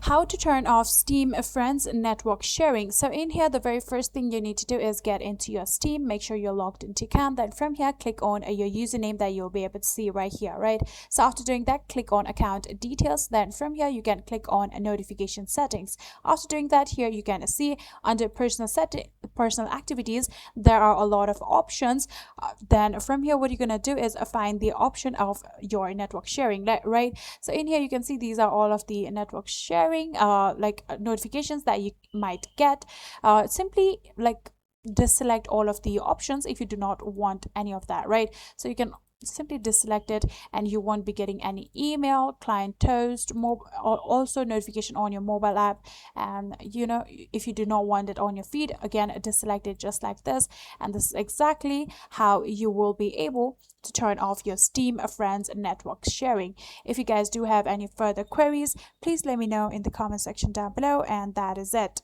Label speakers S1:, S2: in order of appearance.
S1: How to turn off Steam Friends network sharing. So in here, the very first thing you need to do is get into your Steam, make sure you're logged into account. Then from here, click on your username that you'll be able to see right here, right? So after doing that, click on account details. Then from here, you can click on notification settings. After doing that, here you can see under personal activities, there are a lot of options. Then from here, what you're gonna do is find the option of your network sharing, right? So in here, you can see these are all of the network sharing notifications that you might get. Simply like deselect all of the options if you do not want any of that, right? So you can simply deselect it and you won't be getting any email, client toast, or also notification on your mobile app. And if you do not want it on your feed, again deselect it just like this. And this is exactly how you will be able to turn off your Steam Friends network sharing. If you guys do have any further queries, please let me know in the comment section down below, and that is it.